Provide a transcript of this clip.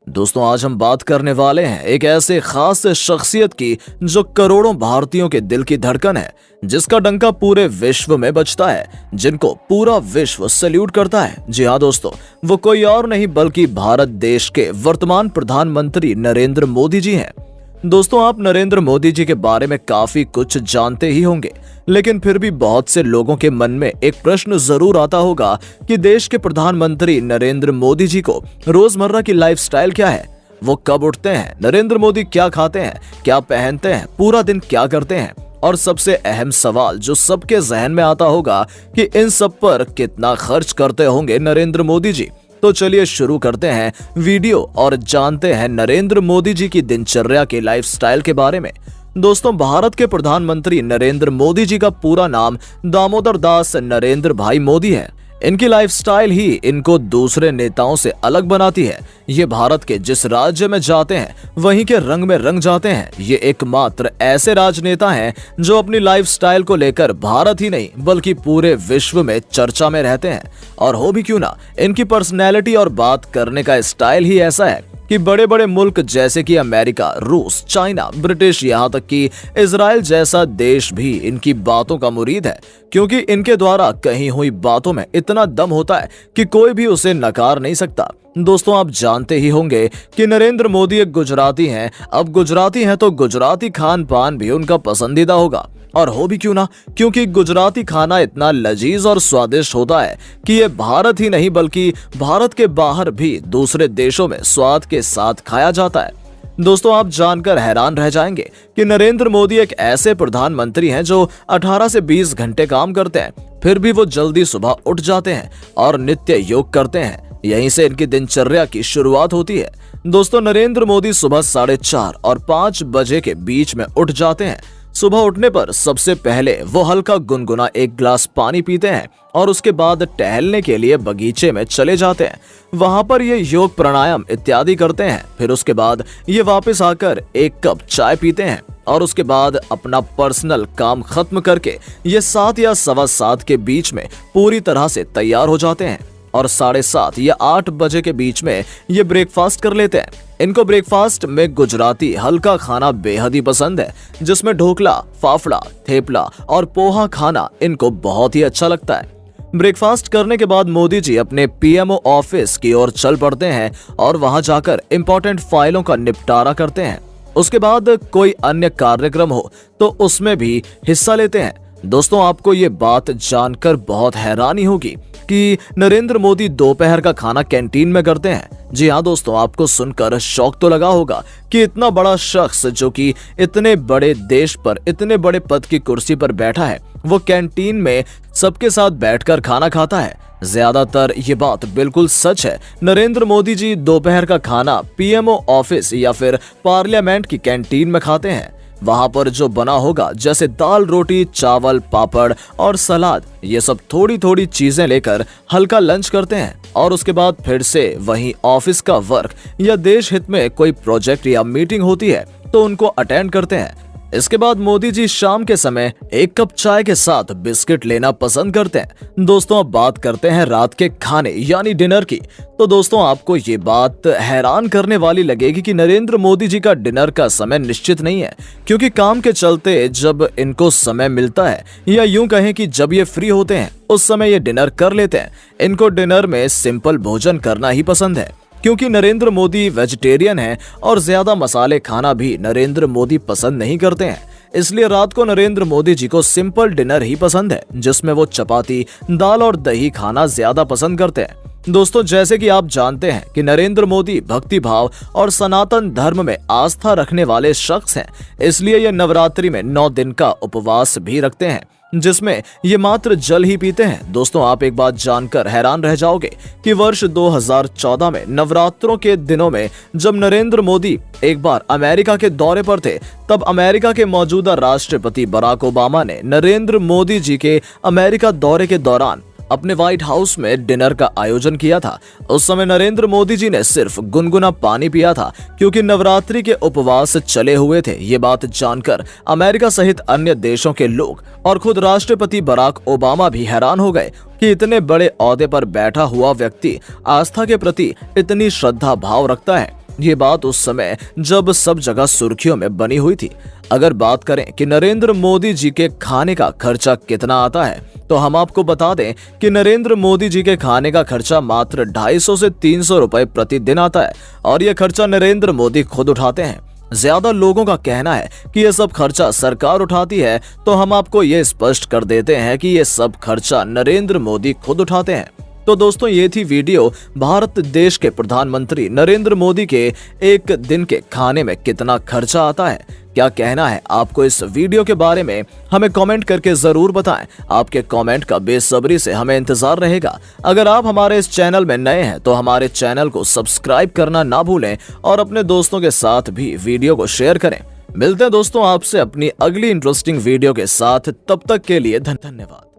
दोस्तों आज हम बात करने वाले हैं एक ऐसे खास शख्सियत की जो करोड़ों भारतीयों के दिल की धड़कन है, जिसका डंका पूरे विश्व में बजता है, जिनको पूरा विश्व सैल्यूट करता है। जी हाँ दोस्तों, वो कोई और नहीं बल्कि भारत देश के वर्तमान प्रधानमंत्री नरेंद्र मोदी जी हैं। दोस्तों आप नरेंद्र मोदी जी के बारे में काफी कुछ जानते ही होंगे, लेकिन फिर भी बहुत से लोगों के मन में एक प्रश्न जरूर आता होगा कि देश के प्रधानमंत्री नरेंद्र मोदी जी को रोजमर्रा की लाइफस्टाइल क्या है, वो कब उठते हैं, नरेंद्र मोदी क्या खाते हैं, क्या पहनते हैं, पूरा दिन क्या करते हैं, और सबसे अहम सवाल जो सबके जहन में आता होगा कि इन सब पर कितना खर्च करते होंगे नरेंद्र मोदी जी। तो चलिए शुरू करते हैं वीडियो और जानते हैं नरेंद्र मोदी जी की दिनचर्या के लाइफस्टाइल के बारे में। दोस्तों भारत के प्रधानमंत्री नरेंद्र मोदी जी का पूरा नाम दामोदर दास नरेंद्र भाई मोदी है। इनकी लाइफस्टाइल ही इनको दूसरे नेताओं से अलग बनाती है। ये भारत के जिस राज्य में जाते हैं वहीं के रंग में रंग जाते हैं। ये एकमात्र ऐसे राजनेता हैं जो अपनी लाइफस्टाइल को लेकर भारत ही नहीं बल्कि पूरे विश्व में चर्चा में रहते हैं। और हो भी क्यों ना, इनकी पर्सनैलिटी और बात करने का स्टाइल ही ऐसा है कि बड़े बड़े मुल्क जैसे कि अमेरिका, रूस, चाइना, ब्रिटिश, यहाँ तक कि इजराइल जैसा देश भी इनकी बातों का मुरीद है, क्योंकि इनके द्वारा कही हुई बातों में इतना दम होता है कि कोई भी उसे नकार नहीं सकता। दोस्तों आप जानते ही होंगे कि नरेंद्र मोदी एक गुजराती हैं। अब गुजराती हैं तो गुजराती खान पान भी उनका पसंदीदा होगा। और हो भी क्यों ना, क्योंकि गुजराती खाना इतना लजीज और स्वादिष्ट होता है कि ये भारत ही नहीं बल्कि भारत के बाहर भी दूसरे देशों में स्वाद के साथ खाया जाता है। दोस्तों आप जानकर हैरान रह जाएंगे कि नरेंद्र मोदी एक ऐसे प्रधानमंत्री हैं जो 18 से 20 घंटे काम करते हैं, फिर भी वो जल्दी सुबह उठ जाते हैं और नित्य योग करते हैं। यहीं से इनकी दिनचर्या की शुरुआत होती है। दोस्तों नरेंद्र मोदी सुबह 4:30 और 5 बजे के बीच में उठ जाते हैं। सुबह उठने पर सबसे पहले वो हल्का गुनगुना एक गिलास पानी पीते हैं और उसके बाद टहलने के लिए बगीचे में चले जाते हैं। वहां पर ये योग प्राणायाम इत्यादि करते हैं। फिर उसके बाद ये वापस आकर एक कप चाय पीते हैं और उसके बाद अपना पर्सनल काम खत्म करके ये 7 या 7:15 के बीच में पूरी तरह से तैयार हो जाते हैं और 7:30 या 8 बजे के बीच में ये ब्रेकफास्ट कर लेते हैं। इनको ब्रेकफास्ट में गुजराती हल्का खाना बेहद ही पसंद है, जिसमें ढोकला, फाफड़ा, थेपला और पोहा खाना इनको बहुत ही अच्छा लगता है। ब्रेकफास्ट करने के बाद मोदी जी अपने पीएमओ ऑफिस की ओर चल पड़ते हैं और वहां जाकर इंपॉर्टेंट फाइलों का निपटारा करते हैं। उसके बाद कोई अन्य कार्यक्रम हो तो उसमें भी हिस्सा लेते हैं। दोस्तों आपको ये बात जानकर बहुत हैरानी होगी कि नरेंद्र मोदी दोपहर का खाना कैंटीन में करते हैं। जी हाँ दोस्तों, आपको सुनकर शौक तो लगा होगा कि इतना बड़ा शख्स जो कि इतने बड़े देश पर इतने बड़े पद की कुर्सी पर बैठा है, वो कैंटीन में सबके साथ बैठकर खाना खाता है। ज्यादातर ये बात बिल्कुल सच है। नरेंद्र मोदी जी दोपहर का खाना पीएमओ ऑफिस या फिर पार्लियामेंट की कैंटीन में खाते हैं। वहां पर जो बना होगा जैसे दाल, रोटी, चावल, पापड़ और सलाद, ये सब थोड़ी थोड़ी चीजें लेकर हल्का लंच करते हैं और उसके बाद फिर से वहीं ऑफिस का वर्क या देश हित में कोई प्रोजेक्ट या मीटिंग होती है तो उनको अटेंड करते हैं। इसके बाद मोदी जी शाम के समय एक कप चाय के साथ बिस्किट लेना पसंद करते हैं। दोस्तों अब बात करते हैं रात के खाने यानी डिनर की। तो दोस्तों आपको ये बात हैरान करने वाली लगेगी कि नरेंद्र मोदी जी का डिनर का समय निश्चित नहीं है, क्योंकि काम के चलते जब इनको समय मिलता है या यूं कहें कि जब ये फ्री होते हैं उस समय ये डिनर कर लेते हैं। इनको डिनर में सिंपल भोजन करना ही पसंद है, क्योंकि नरेंद्र मोदी वेजिटेरियन हैं और ज्यादा मसाले खाना भी नरेंद्र मोदी पसंद नहीं करते हैं। इसलिए रात को नरेंद्र मोदी जी को सिंपल डिनर ही पसंद है, जिसमें वो चपाती, दाल और दही खाना ज्यादा पसंद करते हैं। दोस्तों जैसे कि आप जानते हैं कि नरेंद्र मोदी भक्ति भाव और सनातन धर्म में आस्था रखने वाले शख्स हैं, इसलिए ये नवरात्रि में 9 दिन का उपवास भी रखते हैं, जिसमें ये मात्र जल ही पीते हैं। दोस्तों आप एक बात जानकर हैरान रह जाओगे कि वर्ष 2014 में नवरात्रों के दिनों में जब नरेंद्र मोदी एक बार अमेरिका के दौरे पर थे, तब अमेरिका के मौजूदा राष्ट्रपति बराक ओबामा ने नरेंद्र मोदी जी के अमेरिका दौरे के दौरान अपने व्हाइट हाउस में डिनर का आयोजन किया था। उस समय नरेंद्र मोदी जी ने सिर्फ गुनगुना पानी पिया था, क्योंकि नवरात्रि के उपवास चले हुए थे। ये बात जानकर अमेरिका सहित अन्य देशों के लोग और खुद राष्ट्रपति बराक ओबामा भी हैरान हो गए कि इतने बड़े ओहदे पर बैठा हुआ व्यक्ति आस्था के प्रति इतनी श्रद्धा भाव रखता है। ये बात उस समय जब सब जगह सुर्खियों में बनी हुई थी। अगर बात करें कि नरेंद्र मोदी जी के खाने का खर्चा कितना आता है, तो हम आपको बता दें कि नरेंद्र मोदी जी के खाने का खर्चा मात्र 250 से 300 रुपए प्रतिदिन आता है और यह खर्चा नरेंद्र मोदी खुद उठाते हैं। ज्यादा लोगों का कहना है कि यह सब खर्चा सरकार उठाती है, तो हम आपको यह स्पष्ट कर देते हैं कि यह सब खर्चा नरेंद्र मोदी खुद उठाते हैं। तो दोस्तों, ये थी वीडियो भारत देश के प्रधानमंत्री नरेंद्र मोदी के एक दिन के खाने में कितना खर्चा आता है। क्या कहना है आपको इस वीडियो के बारे में, हमें कमेंट करके जरूर बताएं। आपके कमेंट का बेसब्री से हमें इंतजार रहेगा। अगर आप हमारे इस चैनल में नए हैं तो हमारे चैनल को सब्सक्राइब करना ना भूलें और अपने दोस्तों के साथ भी वीडियो को शेयर करें। मिलते हैं दोस्तों आपसे अपनी अगली इंटरेस्टिंग वीडियो के साथ, तब तक के लिए धन्यवाद।